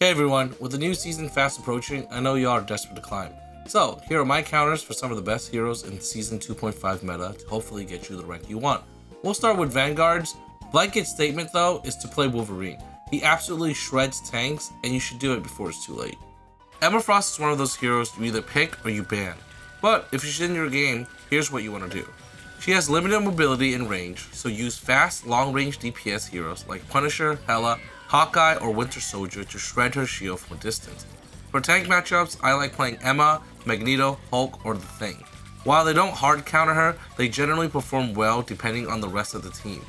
Hey everyone, with the new season fast approaching, I know y'all are desperate to climb. So, here are my counters for some of the best heroes in Season 2.5 meta to hopefully get you the rank you want. We'll start with Vanguard's blanket statement though is to play Wolverine. He absolutely shreds tanks, and you should do it before it's too late. Emma Frost is one of those heroes you either pick or you ban. But if she's in your game, here's what you want to do. She has limited mobility and range, so use fast, long-range DPS heroes like Punisher, Hela, Hawkeye, or Winter Soldier to shred her shield from a distance. For tank matchups, I like playing Emma, Magneto, Hulk, or The Thing. While they don't hard counter her, they generally perform well depending on the rest of the team.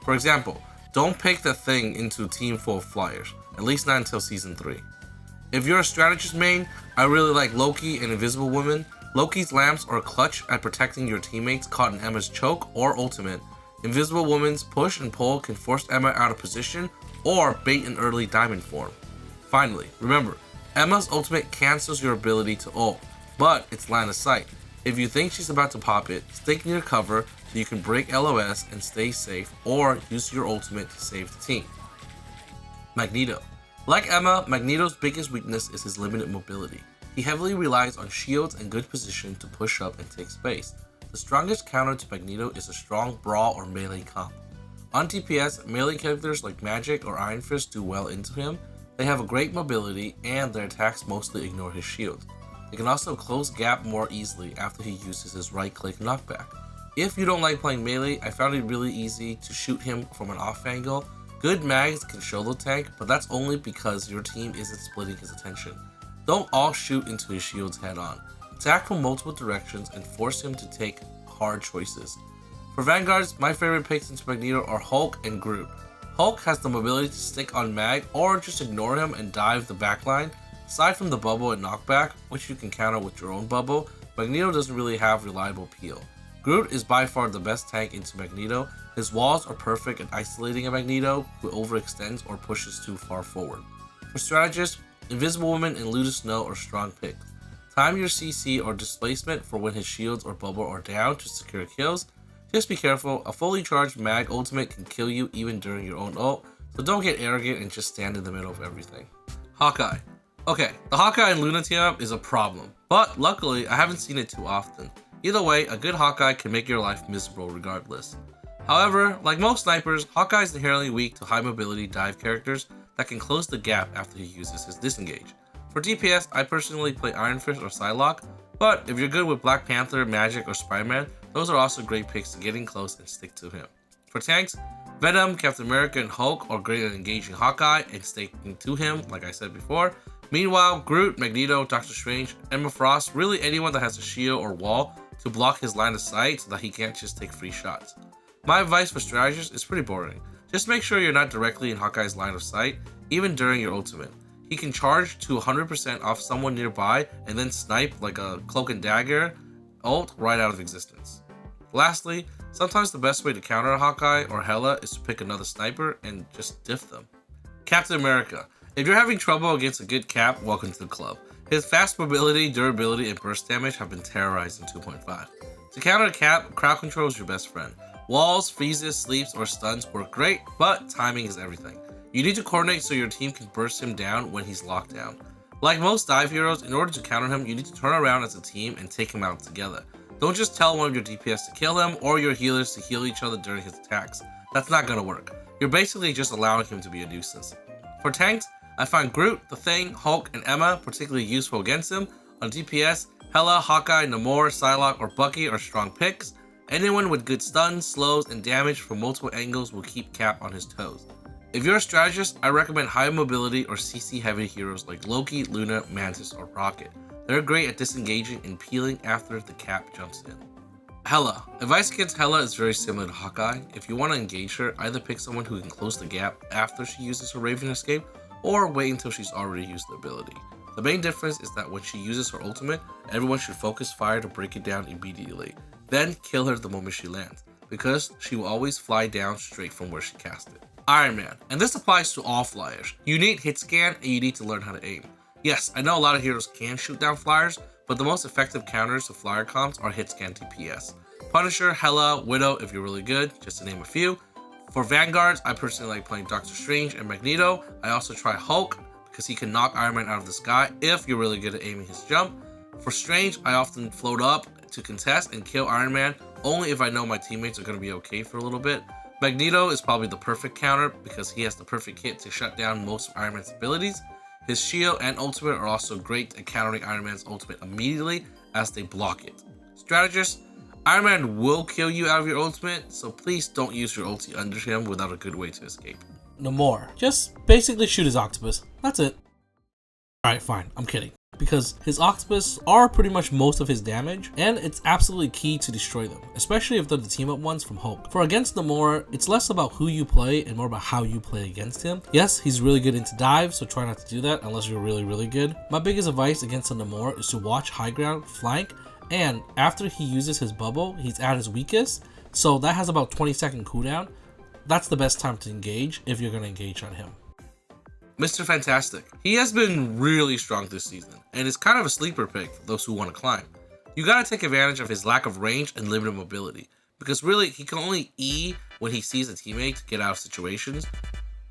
For example, don't pick The Thing into a team full of flyers, at least not until Season 3. If you're a strategist main, I really like Loki and Invisible Woman. Loki's lamps are clutch at protecting your teammates caught in Emma's choke or ultimate. Invisible Woman's push and pull can force Emma out of position or bait an early diamond form. Finally, remember, Emma's ultimate cancels your ability to ult, but it's line of sight. If you think she's about to pop it, stick near cover so you can break LOS and stay safe, or use your ultimate to save the team. Magneto. Like Emma, Magneto's biggest weakness is his limited mobility. He heavily relies on shields and good position to push up and take space. The strongest counter to Magneto is a strong brawl or melee comp. On DPS, melee characters like Magic or Iron Fist do well into him. They have a great mobility and their attacks mostly ignore his shield. They can also close gap more easily after he uses his right click knockback. If you don't like playing melee, I found it really easy to shoot him from an off angle. Good mags can show the tank, but that's only because your team isn't splitting his attention. Don't all shoot into his shields head on. Attack from multiple directions and force him to take hard choices. For Vanguards, my favorite picks into Magneto are Hulk and Groot. Hulk has the mobility to stick on mag or just ignore him and dive the backline. Aside from the bubble and knockback, which you can counter with your own bubble, Magneto doesn't really have reliable peel. Groot is by far the best tank into Magneto. His walls are perfect at isolating a Magneto who overextends or pushes too far forward. For Strategists, Invisible Woman and Luda Snow are strong picks. Time your CC or displacement for when his shields or bubble are down to secure kills. Just be careful, a fully charged mag ultimate can kill you even during your own ult, so don't get arrogant and just stand in the middle of everything. Hawkeye. Okay, the Hawkeye and Luna team up is a problem, but luckily I haven't seen it too often. Either way, a good Hawkeye can make your life miserable regardless. However, like most snipers, Hawkeye is inherently weak to high mobility dive characters that can close the gap after he uses his disengage. For DPS, I personally play Iron Fist or Psylocke, but if you're good with Black Panther, Magic, or Spider-Man, those are also great picks to get in close and stick to him. For tanks, Venom, Captain America, and Hulk are great at engaging Hawkeye and sticking to him, like I said before. Meanwhile, Groot, Magneto, Doctor Strange, Emma Frost, really anyone that has a shield or wall to block his line of sight so that he can't just take free shots. My advice for strategists is pretty boring. Just make sure you're not directly in Hawkeye's line of sight, even during your ultimate. He can charge to 100% off someone nearby and then snipe like a cloak and dagger ult right out of existence. Lastly, sometimes the best way to counter a Hawkeye or Hela is to pick another sniper and just diff them. Captain America. If you're having trouble against a good Cap, welcome to the club. His fast mobility, durability, and burst damage have been terrorized in 2.5. To counter a Cap, crowd control is your best friend. Walls, freezes, sleeps, or stuns work great, but timing is everything. You need to coordinate so your team can burst him down when he's locked down. Like most dive heroes, in order to counter him, you need to turn around as a team and take him out together. Don't just tell one of your DPS to kill him or your healers to heal each other during his attacks. That's not gonna work. You're basically just allowing him to be a nuisance. For tanks, I find Groot, The Thing, Hulk, and Emma particularly useful against him. On DPS, Hela, Hawkeye, Namor, Psylocke, or Bucky are strong picks. Anyone with good stuns, slows, and damage from multiple angles will keep Cap on his toes. If you're a strategist, I recommend high mobility or CC heavy heroes like Loki, Luna, Mantis, or Rocket. They're great at disengaging and peeling after the Cap jumps in. Hela. Advice against Hela is very similar to Hawkeye. If you want to engage her, either pick someone who can close the gap after she uses her Raven Escape, or wait until she's already used the ability. The main difference is that when she uses her ultimate, everyone should focus fire to break it down immediately. Then kill her the moment she lands, because she will always fly down straight from where she cast it. Ironman, and this applies to all flyers. You need hit scan and you need to learn how to aim. Yes, I know a lot of heroes can shoot down flyers, but the most effective counters to flyer comps are hit scan DPS. Punisher, Hela, Widow if you're really good, just to name a few. For Vanguards, I personally like playing Doctor Strange and Magneto. I also try Hulk because he can knock Iron Man out of the sky if you're really good at aiming his jump. For Strange, I often float up to contest and kill Iron Man only if I know my teammates are going to be okay for a little bit. Magneto is probably the perfect counter because he has the perfect kit to shut down most of Iron Man's abilities. His shield and ultimate are also great at countering Iron Man's ultimate immediately as they block it. Strategist, Iron Man will kill you out of your ultimate, so please don't use your ulti under him without a good way to escape. Namor, just basically shoot his octopus. That's it. Alright, fine, I'm kidding. Because his octopus are pretty much most of his damage, and it's absolutely key to destroy them, especially if they're the team up ones from Hulk. For against Namor, it's less about who you play and more about how you play against him. Yes, he's really good into dives, so try not to do that unless you're really good. My biggest advice against a Namor is to watch high ground, flank, and after he uses his bubble, he's at his weakest, so that has about 20-second cooldown. That's the best time to engage if you're going to engage on him. Mr. Fantastic. He has been really strong this season, and is kind of a sleeper pick for those who want to climb. You gotta take advantage of his lack of range and limited mobility, because really, he can only E when he sees a teammate to get out of situations.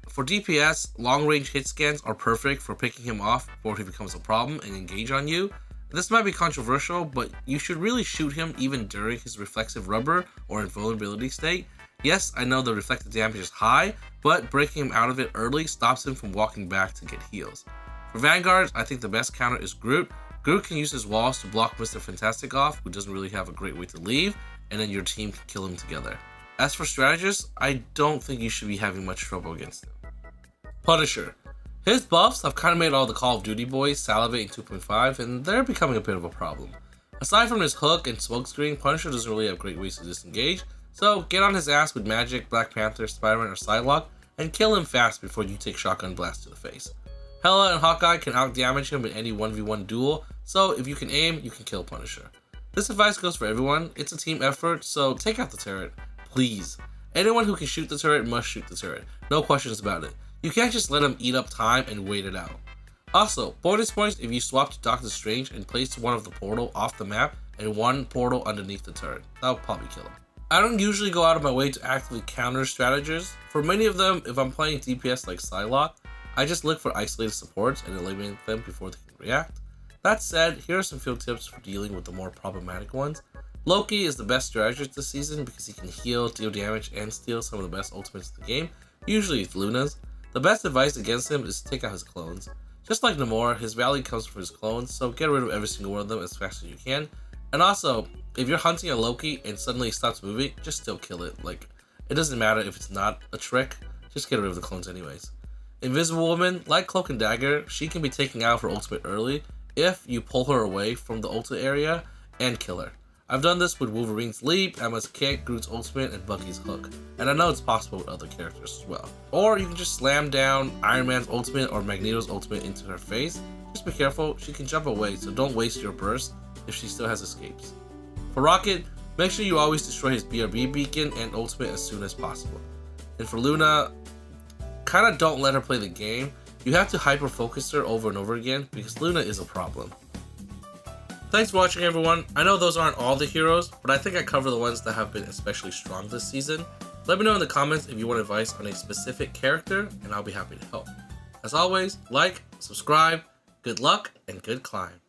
For DPS, long-range hit scans are perfect for picking him off before he becomes a problem and engage on you. This might be controversial, but you should really shoot him even during his reflexive rubber or invulnerability state. Yes, I know the reflected damage is high, but breaking him out of it early stops him from walking back to get heals. For Vanguards, I think the best counter is Groot. Groot can use his walls to block Mr. Fantastic off, who doesn't really have a great way to leave, and then your team can kill him together. As for Strategists, I don't think you should be having much trouble against him. Punisher. His buffs have kind of made all the Call of Duty boys salivate in 2.5, and they're becoming a bit of a problem. Aside from his hook and smokescreen, Punisher doesn't really have great ways to disengage, so get on his ass with Magic, Black Panther, Spider-Man, or Psylocke, and kill him fast before you take Shotgun Blast to the face. Hela and Hawkeye can out-damage him in any 1v1 duel, so if you can aim, you can kill Punisher. This advice goes for everyone, it's a team effort, so take out the turret, please. Anyone who can shoot the turret must shoot the turret, no questions about it. You can't just let him eat up time and wait it out. Also, bonus points if you swap to Doctor Strange and place one of the portal off the map and one portal underneath the turret. That'll probably kill him. I don't usually go out of my way to actively counter strategists. For many of them, if I'm playing DPS like Psylocke, I just look for isolated supports and eliminate them before they can react. That said, here are some field tips for dealing with the more problematic ones. Loki is the best strategist this season because he can heal, deal damage, and steal some of the best ultimates in the game, usually it's Luna's. The best advice against him is to take out his clones. Just like Namor, his value comes from his clones, so get rid of every single one of them as fast as you can. And also, if you're hunting a Loki and suddenly he stops moving, just still kill it. Like, it doesn't matter if it's not a trick, just get rid of the clones anyways. Invisible Woman, like Cloak and Dagger, she can be taken out of her ultimate early if you pull her away from the ultimate area and kill her. I've done this with Wolverine's Leap, Emma's Kick, Groot's ultimate, and Bucky's Hook, and I know it's possible with other characters as well. Or you can just slam down Iron Man's ultimate or Magneto's ultimate into her face. Just be careful, she can jump away, so don't waste your burst if she still has escapes. For Rocket, make sure you always destroy his BRB beacon and ultimate as soon as possible. And for Luna, kinda don't let her play the game. You have to hyper focus her over and over again because Luna is a problem. Thanks for watching, everyone. I know those aren't all the heroes, but I think I cover the ones that have been especially strong this season. Let me know in the comments if you want advice on a specific character, and I'll be happy to help. As always, like, subscribe, good luck, and good climb.